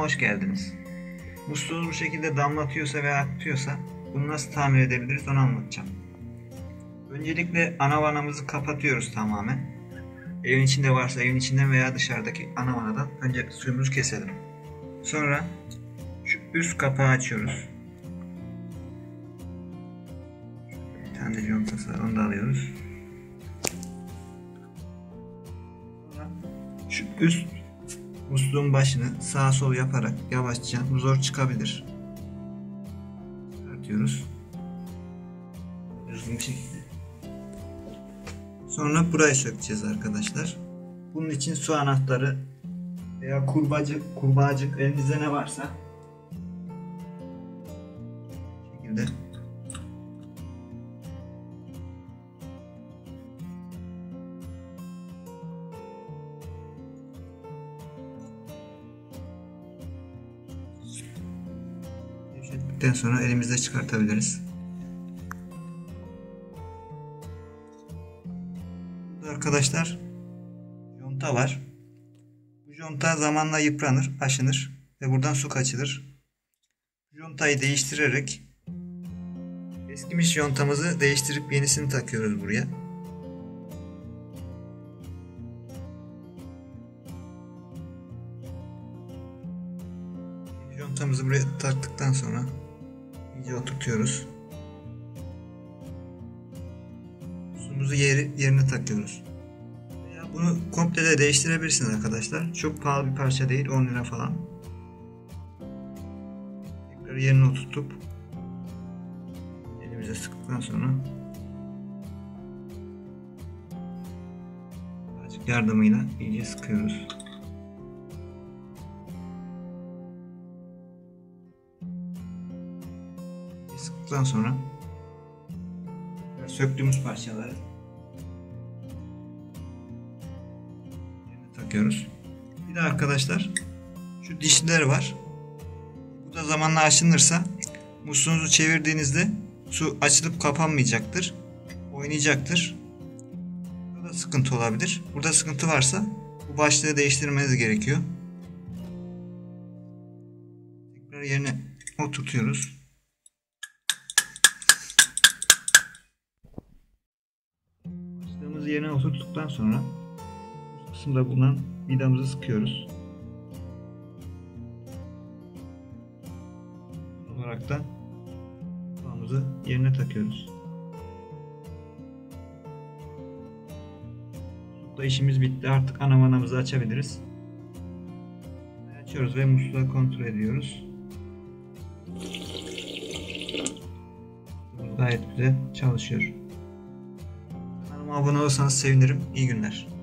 hoş geldiniz. Musluğunuz bu şekilde damlatıyorsa veya akıtıyorsa bunu nasıl tamir edebiliriz onu anlatacağım. Öncelikle ana vanamızı kapatıyoruz tamamen. Evin içinde varsa evin içinden veya dışarıdaki ana vanadan önce suyumuzu keselim. Sonra şu üst kapağı açıyoruz. Bir tane de contası var, onu da alıyoruz. Sonra şu üst musluğun başını sağa sol yaparak yavaşça, zor çıkabilir, çıkartıyoruz. Düzgün bir şekilde. Sonra burayı sökeceğiz arkadaşlar. Bunun için su anahtarı veya kurbağacık elinizde ne varsa bu şekilde gevşettikten sonra elimizde çıkartabiliriz. Burada arkadaşlar conta var. Bu conta zamanla yıpranır, aşınır ve buradan su kaçılır. Contayı değiştirerek eskimiş contamızı değiştirip yenisini takıyoruz buraya. Contamızı buraya taktıktan sonra iyice oturtuyoruz. Suyumuzu yerine takıyoruz. Veya bunu komple de değiştirebilirsiniz arkadaşlar. Çok pahalı bir parça değil, 10 lira falan. Tekrar yerine oturtup elimize sıktıktan sonra birazcık yardımıyla iyice sıkıyoruz. Sıktıktan sonra söktüğümüz parçaları yerine takıyoruz. Bir de arkadaşlar şu dişliler var. Bu da zamanla aşınırsa musluğunuzu çevirdiğinizde su açılıp kapanmayacaktır. Oynayacaktır. Burada sıkıntı olabilir. Burada sıkıntı varsa bu başlığı değiştirmeniz gerekiyor. Tekrar yerine oturtuyoruz. Başlığımızı yerine oturttuktan sonra bu kısımda bulunan vidamızı sıkıyoruz. Son olarak da kapağımızı yerine takıyoruz. Muslukla işimiz bitti. Artık ana vanamızı açabiliriz. Açıyoruz ve musluğu kontrol ediyoruz. Gayet güzel çalışıyor. Kanalıma abone olursanız sevinirim. İyi günler.